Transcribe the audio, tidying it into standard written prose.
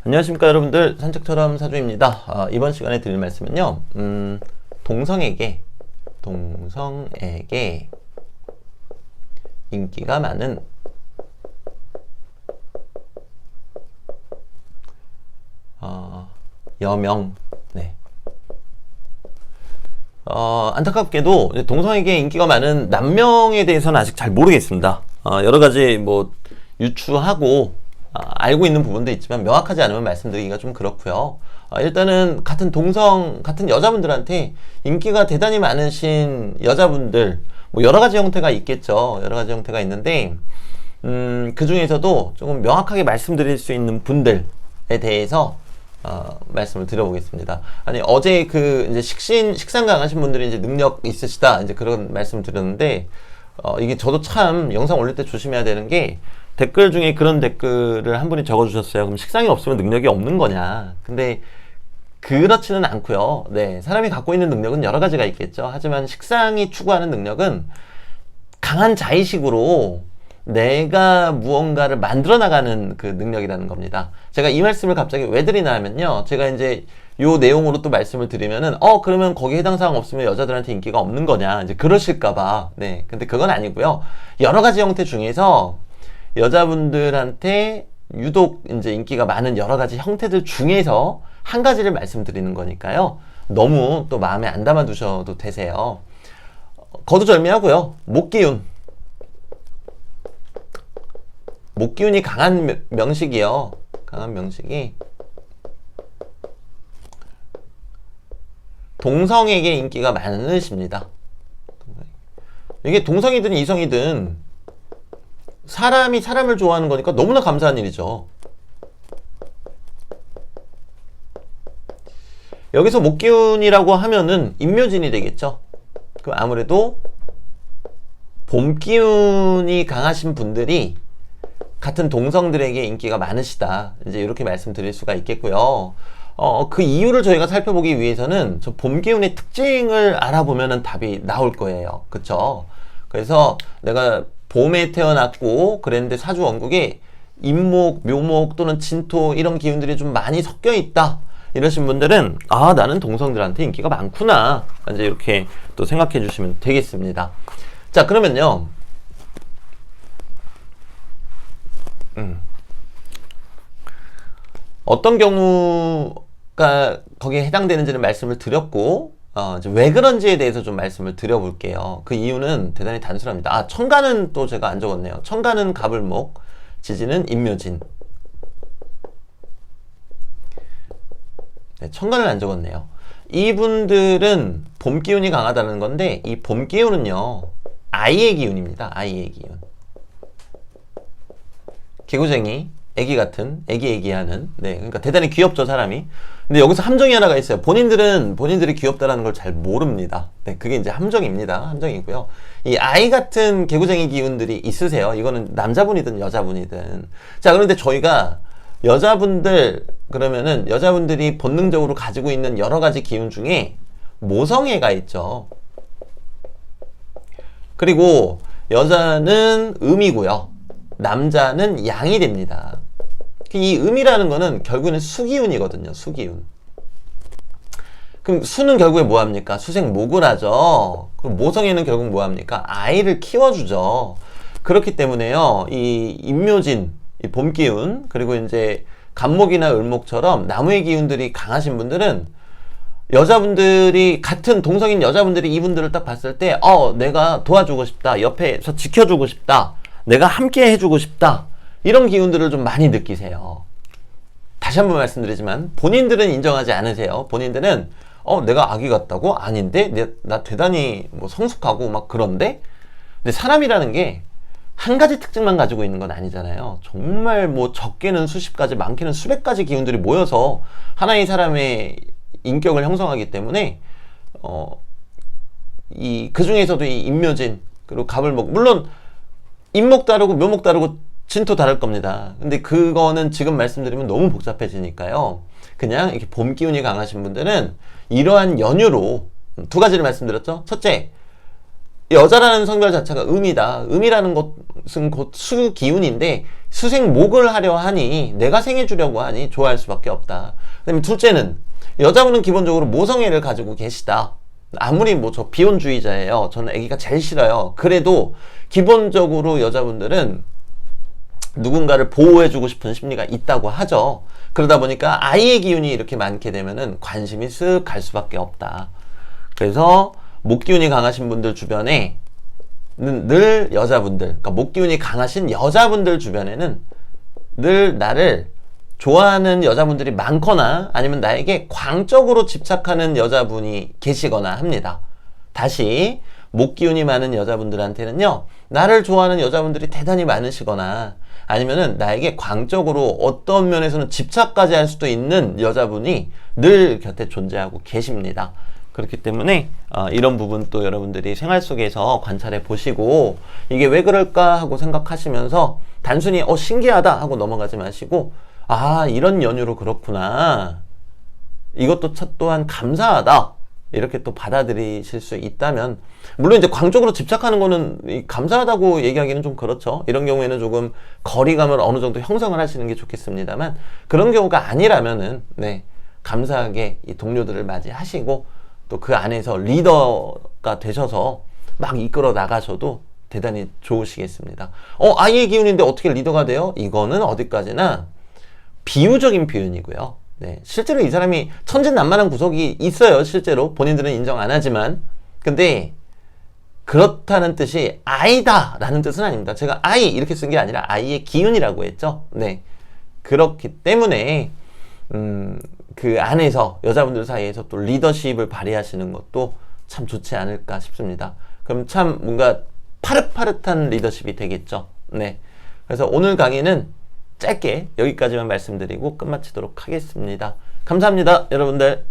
안녕하십니까 여러분들, 산책처럼 사주입니다. 이번 시간에 드릴 말씀은요, 동성에게 인기가 많은 여명. 네. 안타깝게도 동성에게 인기가 많은 남명에 대해서는 아직 잘 모르겠습니다. 여러 가지 뭐 유추하고 알고 있는 부분도 있지만 명확하지 않으면 말씀드리기가 좀 그렇고요. 일단은 같은 여자분들한테 인기가 대단히 많으신 여자분들, 뭐 여러 가지 형태가 있겠죠. 여러 가지 형태가 있는데 그 중에서도 조금 명확하게 말씀드릴 수 있는 분들에 대해서 말씀을 드려보겠습니다. 아니, 어제 이제 식상 강하신 분들이 이제 능력 있으시다, 이제 그런 말씀을 드렸는데, 이게 저도 참 영상 올릴 때 조심해야 되는 게, 댓글 중에 그런 댓글을 한 분이 적어주셨어요. 그럼 식상이 없으면 능력이 없는 거냐? 근데 그렇지는 않고요. 네, 사람이 갖고 있는 능력은 여러 가지가 있겠죠. 하지만 식상이 추구하는 능력은 강한 자의식으로 내가 무언가를 만들어 나가는 그 능력이라는 겁니다. 제가 이 말씀을 갑자기 왜 드리나 하면요, 제가 이제 요 내용으로 또 말씀을 드리면은 그러면 거기 해당 사항 없으면 여자들한테 인기가 없는 거냐, 이제 그러실까봐. 네, 근데 그건 아니고요. 여러 가지 형태 중에서 여자분들한테 유독 이제 인기가 많은 여러 가지 형태들 중에서 한 가지를 말씀드리는 거니까요, 너무 또 마음에 안 담아 두셔도 되세요. 거두절미하고요. 목기운이 강한 명식이요. 강한 명식이 동성에게 인기가 많으십니다. 이게 동성이든 이성이든 사람이 사람을 좋아하는 거니까 너무나 감사한 일이죠. 여기서 목기운이라고 하면은 임묘진이 되겠죠. 그럼 아무래도 봄기운이 강하신 분들이 같은 동성들에게 인기가 많으시다, 이제 이렇게 말씀드릴 수가 있겠고요. 그 이유를 저희가 살펴보기 위해서는 저 봄기운의 특징을 알아보면은 답이 나올 거예요. 그쵸? 그래서 내가 봄에 태어났고 그랬는데 사주 원국에 임목, 묘목 또는 진토 이런 기운들이 좀 많이 섞여 있다, 이러신 분들은 나는 동성들한테 인기가 많구나, 이제 이렇게 또 생각해 주시면 되겠습니다. 자, 그러면요, 어떤 경우가 거기에 해당되는지는 말씀을 드렸고, 이제 왜 그런지에 대해서 좀 말씀을 드려볼게요. 그 이유는 대단히 단순합니다. 천간은 또 제가 안 적었네요. 천간은 갑을목, 지지는 임묘진. 네, 천간을 안 적었네요. 이분들은 봄 기운이 강하다는 건데, 이 봄 기운은요, 아이의 기운입니다. 아이의 기운. 개구쟁이, 애기하는, 네, 그러니까 대단히 귀엽죠, 사람이. 근데 여기서 함정이 하나가 있어요. 본인들이 귀엽다라는 걸 잘 모릅니다. 네, 그게 이제 함정입니다. 함정이고요. 이 아이 같은 개구쟁이 기운들이 있으세요. 이거는 남자분이든 여자분이든. 자, 그런데 저희가 그러면은 여자분들이 본능적으로 가지고 있는 여러 가지 기운 중에 모성애가 있죠. 그리고 여자는 음이고요, 남자는 양이 됩니다. 이 음이라는 거는 결국에는 수기운이거든요. 수기운. 그럼 수는 결국에 뭐합니까? 수생목을 하죠. 그럼 모성애는 결국 뭐합니까? 아이를 키워주죠. 그렇기 때문에요, 이 임묘진, 이 봄기운, 그리고 이제 갑목이나 을목처럼 나무의 기운들이 강하신 분들은 같은 동성인 여자분들이 이분들을 딱 봤을 때 내가 도와주고 싶다, 옆에서 지켜주고 싶다, 내가 함께 해주고 싶다, 이런 기운들을 좀 많이 느끼세요. 다시 한번 말씀드리지만 본인들은 인정하지 않으세요. 본인들은 내가 아기 같다고? 아닌데? 나 대단히 뭐 성숙하고 막 그런데? 근데 사람이라는 게 한 가지 특징만 가지고 있는 건 아니잖아요. 정말 뭐 적게는 수십 가지, 많게는 수백 가지 기운들이 모여서 하나의 사람의 인격을 형성하기 때문에 그 중에서도 이 임묘진, 그리고 갑을목, 물론 임목 다르고 묘목 다르고 진토 다를 겁니다. 근데 그거는 지금 말씀드리면 너무 복잡해지니까요, 그냥 이렇게 봄 기운이 강하신 분들은 이러한 연유로 두 가지를 말씀드렸죠. 첫째, 여자라는 성별 자체가 음이다. 음이라는 것은 곧 수 기운인데 수생목을 하려 하니, 내가 생해주려고 하니 좋아할 수밖에 없다. 그다음에 둘째는, 여자분은 기본적으로 모성애를 가지고 계시다. 아무리 뭐 저 비혼주의자예요. 저는 아기가 제일 싫어요. 그래도 기본적으로 여자분들은 누군가를 보호해주고 싶은 심리가 있다고 하죠. 그러다 보니까 아이의 기운이 이렇게 많게 되면은 관심이 쓱 갈 수밖에 없다. 그래서 목기운이 강하신 분들 주변에 늘 여자분들, 그러니까 목기운이 강하신 여자분들 주변에는 늘 나를 좋아하는 여자분들이 많거나 아니면 나에게 광적으로 집착하는 여자분이 계시거나 합니다. 다시 목기운이 많은 여자분들한테는요, 나를 좋아하는 여자분들이 대단히 많으시거나 아니면은 나에게 광적으로 어떤 면에서는 집착까지 할 수도 있는 여자분이 늘 곁에 존재하고 계십니다. 그렇기 때문에 이런 부분 또 여러분들이 생활 속에서 관찰해 보시고 이게 왜 그럴까 하고 생각하시면서 단순히 신기하다 하고 넘어가지 마시고, 이런 연유로 그렇구나, 이것도 또한 감사하다, 이렇게 또 받아들이실 수 있다면, 물론 이제 광적으로 집착하는 거는 감사하다고 얘기하기는 좀 그렇죠. 이런 경우에는 조금 거리감을 어느 정도 형성을 하시는 게 좋겠습니다만, 그런 경우가 아니라면은 감사하게 이 동료들을 맞이하시고 또 그 안에서 리더가 되셔서 막 이끌어 나가셔도 대단히 좋으시겠습니다. 아이의 기운인데 어떻게 리더가 돼요? 이거는 어디까지나 비유적인 표현이고요. 실제로 이 사람이 천진난만한 구석이 있어요. 실제로 본인들은 인정 안 하지만. 근데 그렇다는 뜻이 아이다 라는 뜻은 아닙니다. 제가 아이 이렇게 쓴 게 아니라 아이의 기운이라고 했죠. 그렇기 때문에 그 안에서 여자분들 사이에서 또 리더십을 발휘하시는 것도 참 좋지 않을까 싶습니다. 그럼 참 뭔가 파릇파릇한 리더십이 되겠죠. 그래서 오늘 강의는 짧게 여기까지만 말씀드리고 끝마치도록 하겠습니다. 감사합니다, 여러분들.